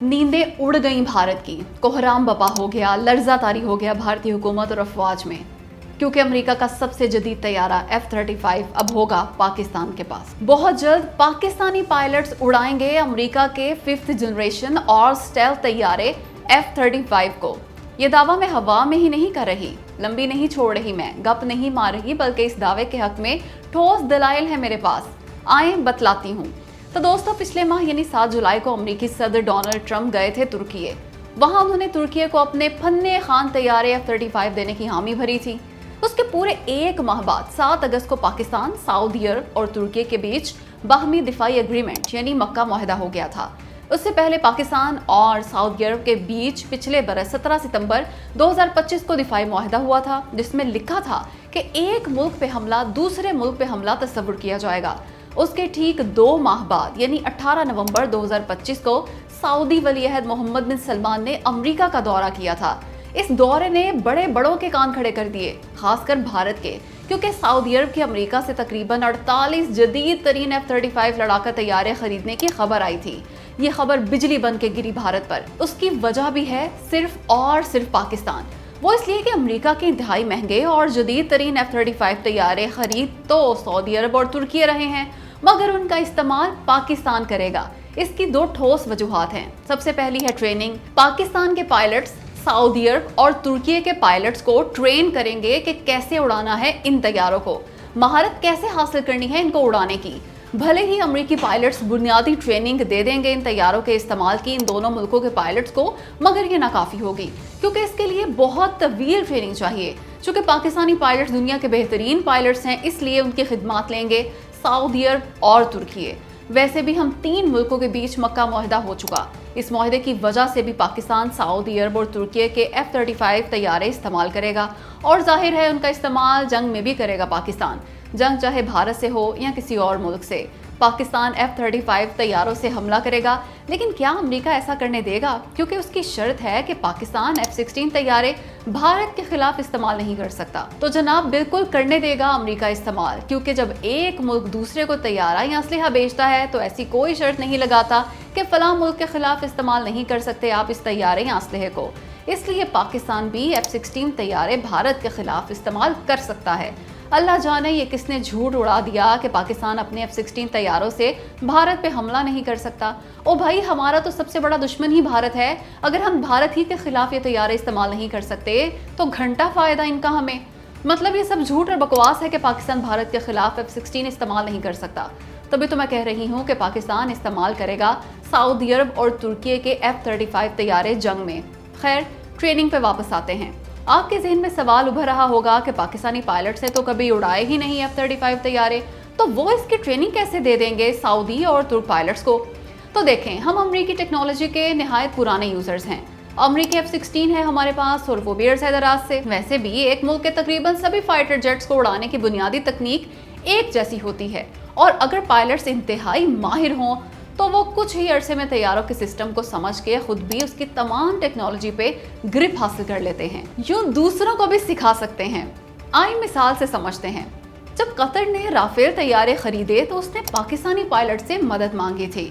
नींदें उड़ गईं भारत की, कोहराम बपा हो गया, लर्जा तारी हो गया भारतीय हुकूमत और अफवाज में, क्योंकि अमेरिका का सबसे जदीद तैयारा F-35 अब होगा पाकिस्तान के पास। बहुत जल्द पाकिस्तानी पायलट्स उड़ाएंगे अमेरिका के 5th जनरेशन और स्टेल्थ तैयारे F-35 को। ये दावा मैं हवा में ही नहीं कर रही, लंबी नहीं छोड़ रही, मैं गप नहीं मार रही, बल्कि इस दावे के हक में ठोस दलाइल है मेरे पास। आए बतलाती हूँ। तो दोस्तों, पिछले माह यानी 7 जुलाई को अमेरिकी सदर डोनाल्ड ट्रंप गए थे तुर्की। वहां उन्होंने तुर्की को अपने फन्ने खान तैयारे F-35 देने की हामी भरी थी। उसके पूरे एक माह बाद 7 अगस्त को पाकिस्तान, सऊदी अरब और तुर्की के बीच बाहमी दिफाई एग्रीमेंट यानी मक्का मुआहदा हो गया था। उससे पहले पाकिस्तान और सऊदी अरब के बीच पिछले बरस 17 सितंबर 2025 को दिफाई मुआहदा हुआ था, जिसमें लिखा था कि एक मुल्क पे हमला दूसरे मुल्क पे हमला तस्वुर किया जाएगा। उसके ठीक 2 माह बाद यानी 18 नवंबर 2025 को सऊदी वलीअहद मोहम्मद बिन सलमान ने अमेरिका का दौरा किया था। इस दौरे ने बड़े बड़ों के कान खड़े कर दिए, खासकर भारत के, क्योंकि सऊदी अरब की अमेरिका से तकरीबन 48 जदीद तरीन F-35 लड़ाका तैयारे खरीदने की खबर आई थी। ये खबर बिजली बन के गिरी भारत पर। उसकी वजह भी है सिर्फ और सिर्फ पाकिस्तान। वो इसलिए कि अमेरिका के इंतहाई महंगे और जदीद तरीन F-35 तैयारे खरीद तो सऊदी अरब और तुर्की रहे हैं, मगर उनका इस्तेमाल पाकिस्तान करेगा। इसकी 2 ठोस वजूहात हैं। सबसे पहली है ट्रेनिंग। पाकिस्तान के पायलट्स सऊदी अरब और तुर्की के पायलट्स को ट्रेन करेंगे कि कैसे उड़ाना है इन तैयारों को, महारत कैसे हासिल करनी है इनको उड़ाने की। भले ही अमेरिकी पायलट्स बुनियादी ट्रेनिंग दे देंगे इन तैयारों के इस्तेमाल की इन दोनों मुल्कों के पायलट्स को, मगर ये नाकाफी होगी, क्योंकि इसके लिए बहुत तवील ट्रेनिंग चाहिए। चूंकि पाकिस्तानी पायलट्स दुनिया के बेहतरीन पायलट्स हैं, इसलिए उनकी खिदमत लेंगे सऊदी अरब और तुर्की। वैसे भी हम 3 मुल्कों के बीच मक्का मुआहदा हो चुका। इस मुआहदे की वजह से भी पाकिस्तान, सऊदी अरब और तुर्की के F-35 तैयारे इस्तेमाल करेगा, और जाहिर है उनका इस्तेमाल जंग में भी करेगा पाकिस्तान, जंग चाहे भारत से हो या किसी और मुल्क से। पाकिस्तान F-35 तैयारों से हमला करेगा, लेकिन क्या अमेरिका ऐसा करने देगा? क्योंकि उसकी शर्त है कि पाकिस्तान F-16 तैयारे भारत के खिलाफ इस्तेमाल नहीं कर सकता। तो जनाब, बिल्कुल करने देगा अमेरिका इस्तेमाल, क्योंकि जब एक मुल्क दूसरे को तैयारा या असलहा बेचता है तो ऐसी कोई शर्त नहीं लगाता कि फलां मुल्क के खिलाफ इस्तेमाल नहीं कर सकते आप इस तैयारे या असलहे को। इसलिए पाकिस्तान भी F-16 तैयारे भारत के खिलाफ इस्तेमाल कर सकता है। अल्लाह जाने ये किसने झूठ उड़ा दिया कि पाकिस्तान अपने F-16 तैयारों से भारत पे हमला नहीं कर सकता। ओ भाई, हमारा तो सबसे बड़ा दुश्मन ही भारत है। अगर हम भारत ही के खिलाफ ये तैयारे इस्तेमाल नहीं कर सकते तो घंटा फायदा इनका हमें। मतलब ये सब झूठ और बकवास है कि पाकिस्तान भारत के खिलाफ F-16 इस्तेमाल नहीं कर सकता। तभी तो मैं कह रही हूँ कि पाकिस्तान इस्तेमाल करेगा सऊदी अरब और तुर्की के F-35 तैयारे जंग में। खैर, ट्रेनिंग पे वापस आते हैं। आपके जहन में सवाल उभर रहा होगा कि पाकिस्तानी पायलट से तो कभी उड़ाए ही नहीं F-35 तैयारे, तो वो इसकी ट्रेनिंग कैसे दे देंगे सऊदी और तुर्क पायलट्स को? तो देखें, हम अमेरिकी टेक्नोलॉजी के निहायत पुराने यूजर्स हैं। अमेरिकी F-16 है हमारे पास और वो भी अरसे दराज से। वैसे भी एक मुल्क के तकरीबन सभी फाइटर जेट्स को उड़ाने की बुनियादी तकनीक एक जैसी होती है, और अगर पायलट्स इंतहाई माहिर हों तो वो कुछ ही अरसे में तैयारों के सिस्टम को समझ के खुद भी उसकी तमाम टेक्नोलॉजी पे ग्रिप हासिल कर लेते हैं, यूं दूसरों को भी सिखा सकते हैं। आइए मिसाल से समझते हैं। जब कतर ने राफेल तैयारे खरीदे तो उसने पाकिस्तानी पायलट से मदद मांगी थी।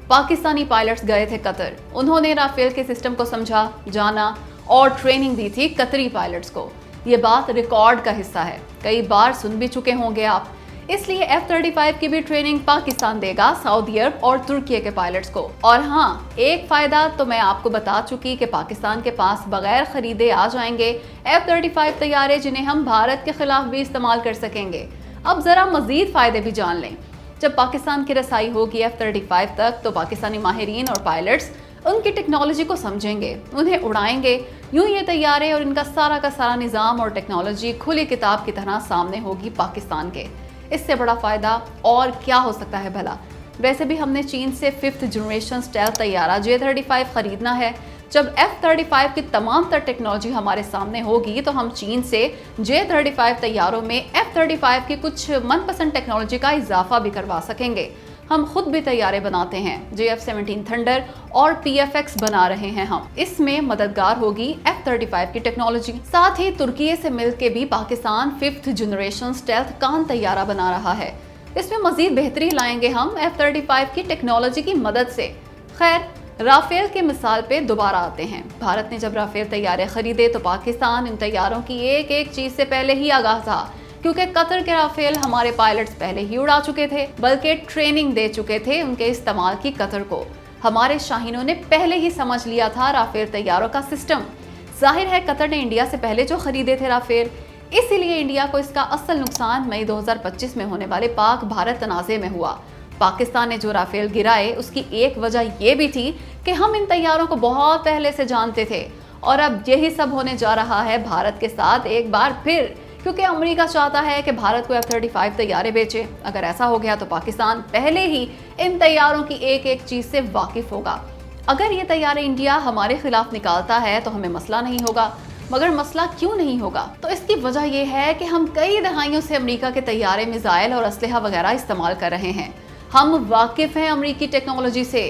पाकिस्तानी पायलट्स गए थे कतर, उन्होंने राफेल के सिस्टम को समझा, जाना और ट्रेनिंग दी थी कतरी पायलट्स को। ये बात रिकॉर्ड का हिस्सा है, कई बार सुन भी चुके होंगे आप। इसलिए F-35 की भी ट्रेनिंग पाकिस्तान देगा सऊदी अरब और तुर्की के पायलट्स को। और हाँ, एक फायदा तो मैं आपको बता चुकी कि पाकिस्तान के पास बगैर खरीदे आ जाएंगे F-35 तैयारे, जिन्हें हम भारत के खिलाफ भी इस्तेमाल कर सकेंगे। अब जरा मजीद फायदे भी जान लें। जब पाकिस्तान की रसाई होगी F-35 तक, तो पाकिस्तानी माहिरीन और पायलट्स उनकी टेक्नोलॉजी को समझेंगे, उन्हें उड़ाएंगे। यूं ये तैयारे और इनका सारा का सारा निज़ाम और टेक्नोलॉजी खुली किताब की तरह सामने होगी पाकिस्तान के। इससे बड़ा फायदा और क्या हो सकता है भला? वैसे भी हमने चीन से 5th जनरेशन स्टेल्थ तैयारा J-35 खरीदना है। जब F-35 की तमाम तर टेक्नोलॉजी हमारे सामने होगी तो हम चीन से J-35 तैयारों में F-35 की कुछ मनपसंद टेक्नोलॉजी का इजाफा भी करवा सकेंगे। हम खुद भी तैयारे बनाते हैं, JF-17 थंडर और PFX बना रहे हैं हम। इसमें मददगार होगी F-35 की टेक्नोलॉजी। साथ ही तुर्की से मिलकर भी पाकिस्तान 5th जनरेशन स्टेल्थ कान तैयारा बना रहा है। इसमें मजीद बेहतरी लाएंगे हम F-35 की टेक्नोलॉजी की मदद से। खैर, رافیل کی مثال پہ دوبارہ آتے ہیں۔ بھارت نے جب رافیل طیارے خریدے تو پاکستان ان طیاروں کی ایک ایک چیز سے پہلے ہی آگاہ تھا، کیونکہ قطر کے رافیل ہمارے پائلٹس پہلے ہی اڑا چکے تھے، بلکہ ٹریننگ دے چکے تھے ان کے استعمال کی قطر کو۔ ہمارے شاہینوں نے پہلے ہی سمجھ لیا تھا رافیل طیاروں کا سسٹم۔ ظاہر ہے قطر نے انڈیا سے پہلے جو خریدے تھے رافیل، اسی لیے انڈیا کو اس کا اصل نقصان مئی 2025 میں ہونے والے پاک بھارت تنازع میں ہوا۔ پاکستان نے جو رافیل گرائے اس کی ایک وجہ یہ بھی تھی کہ ہم ان طیاروں کو بہت پہلے سے جانتے تھے، اور اب یہی سب ہونے جا رہا ہے بھارت کے ساتھ ایک بار پھر، کیونکہ امریکہ چاہتا ہے کہ بھارت کو F-35 طیارے بیچے۔ اگر ایسا ہو گیا تو پاکستان پہلے ہی ان طیاروں کی ایک ایک چیز سے واقف ہوگا۔ اگر یہ طیارے انڈیا ہمارے خلاف نکالتا ہے تو ہمیں مسئلہ نہیں ہوگا، مگر مسئلہ کیوں نہیں ہوگا؟ تو اس کی وجہ یہ ہے کہ ہم کئی دہائیوں سے امریکہ کے طیارے، میزائل اور اسلحہ وغیرہ استعمال کر رہے ہیں۔ ہم واقف ہیں امریکی ٹیکنالوجی سے۔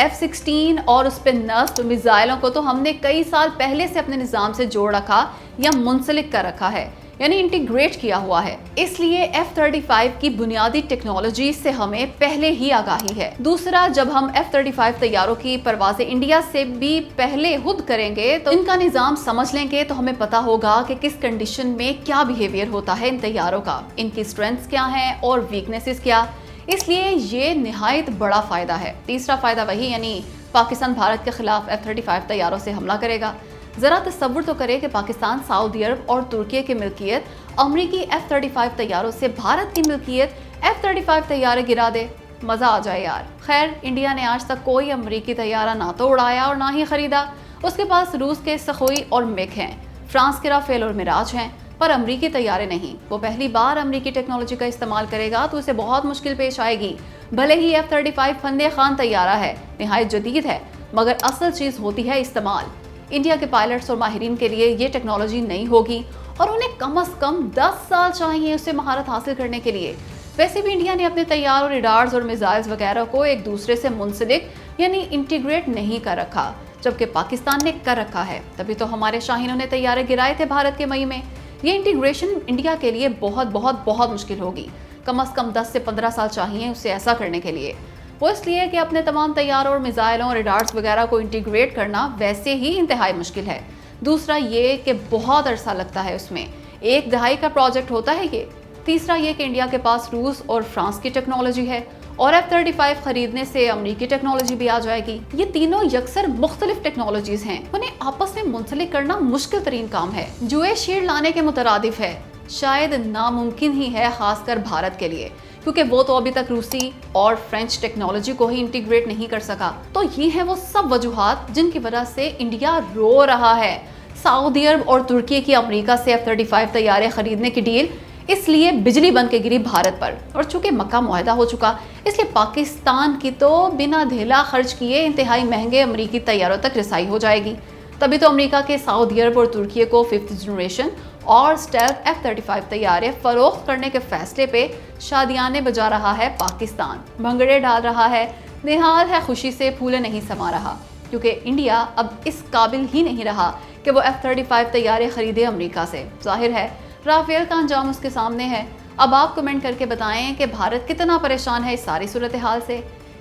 F-16 اور اس پہ نصب میزائلوں کو تو ہم نے کئی سال پہلے سے اپنے نظام سے جوڑ رکھا یا منسلک کر رکھا ہے، یعنی انٹیگریٹ کیا ہوا ہے۔ اس لیے F-35 کی بنیادی ٹیکنالوجی سے ہمیں پہلے ہی آگاہی ہے۔ دوسرا، جب ہم F-35 طیاروں کی پروازیں انڈیا سے بھی پہلے خود کریں گے تو ان کا نظام سمجھ لیں گے، تو ہمیں پتا ہوگا کہ کس کنڈیشن میں کیا بیہیویئر ہوتا ہے ان طیاروں کا، ان کی اسٹرینتھس کیا ہیں اور ویکنیسز کیا۔ اس لیے یہ نہایت بڑا فائدہ ہے۔ تیسرا فائدہ وہی، یعنی پاکستان بھارت کے خلاف F-35 طیاروں سے حملہ کرے گا۔ ذرا تصور تو کرے کہ پاکستان سعودی عرب اور ترکی کی ملکیت امریکی F-35 طیاروں سے بھارت کی ملکیت F-35 طیارے گرا دے۔ مزہ آ جائے یار۔ خیر، انڈیا نے آج تک کوئی امریکی طیارہ نہ تو اڑایا اور نہ ہی خریدا۔ اس کے پاس روس کے سخوئی اور مگ ہیں، فرانس کے رافیل اور میراج ہیں، پر امریکی طیارے نہیں۔ وہ پہلی بار امریکی ٹیکنالوجی کا استعمال کرے گا تو اسے بہت مشکل پیش آئے گی۔ بھلے ہی F-35 فندے خان طیارہ ہے، نہایت جدید ہے، مگر اصل چیز ہوتی ہے استعمال۔ انڈیا کے پائلٹس اور ماہرین کے لیے یہ ٹیکنالوجی نہیں ہوگی، اور انہیں کم از کم 10 سال چاہیے اسے مہارت حاصل کرنے کے لیے۔ ویسے بھی انڈیا نے اپنے طیاروں، ریڈارز اور میزائلز وغیرہ کو ایک دوسرے سے منسلک یعنی انٹیگریٹ نہیں کر رکھا، جبکہ پاکستان نے کر رکھا ہے۔ تبھی تو ہمارے شاہینوں نے طیارے گرائے تھے بھارت کے مئی میں۔ یہ انٹیگریشن انڈیا کے لیے بہت بہت بہت مشکل ہوگی۔ کم از کم 10 سے 15 سال چاہیے اسے ایسا کرنے کے لیے۔ وہ اس لیے کہ اپنے تمام طیاروں اور میزائلوں اور ریڈارز وغیرہ کو انٹیگریٹ کرنا ویسے ہی انتہائی مشکل ہے۔ دوسرا یہ کہ بہت عرصہ لگتا ہے، اس میں 1 دہائی کا پروجیکٹ ہوتا ہے یہ۔ تیسرا یہ کہ انڈیا کے پاس روس اور فرانس کی ٹیکنالوجی ہے، اور F-35 خریدنے سے امریکی ٹیکنالوجی بھی آ جائے گی۔ یہ تینوں یکسر مختلف ٹیکنالوجیز ہیں، انہیں آپس میں منسلک کرنا مشکل ترین کام ہے، جو شیلڈ لانے کے مترادف ہے۔ شاید ناممکن ہی ہے، خاص کر بھارت کے لیے، کیونکہ وہ تو ابھی تک روسی اور فرینچ ٹیکنالوجی کو ہی انٹیگریٹ نہیں کر سکا۔ تو یہ ہیں وہ سب وجوہات جن کی وجہ سے انڈیا رو رہا ہے۔ سعودی عرب اور ترکی کی امریکہ سے F-35 طیارے خریدنے کی ڈیل اس لیے بجلی بن کے گری بھارت پر، اور چونکہ مکہ معاہدہ ہو چکا، اس لیے پاکستان کی تو بنا دھیلا خرچ کیے انتہائی مہنگے امریکی طیاروں تک رسائی ہو جائے گی۔ تبھی تو امریکہ کے سعودی عرب اور ترکی کو 5th جنریشن اور اسٹیلتھ F-35 طیارے فروخت کرنے کے فیصلے پہ شادیانے بجا رہا ہے پاکستان، بھنگڑے ڈال رہا ہے، نہال ہے خوشی سے پھولے نہیں سما رہا، کیونکہ انڈیا اب اس قابل ہی نہیں رہا کہ وہ F-35 طیارے خریدے امریکہ سے۔ ظاہر ہے رافیل کا انجام اس کے سامنے ہے۔ اب آپ کمنٹ کر کے بتائیں کہ بھارت کتنا پریشان ہے اس ساری صورتحال سے۔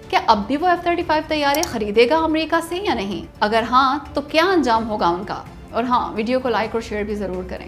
کیا اب بھی وہ F-35 طیارے خریدے گا امریکہ سے یا نہیں؟ اگر ہاں تو کیا انجام ہوگا ان کا؟ اور ہاں، ویڈیو کو لائک اور شیئر بھی ضرور کریں۔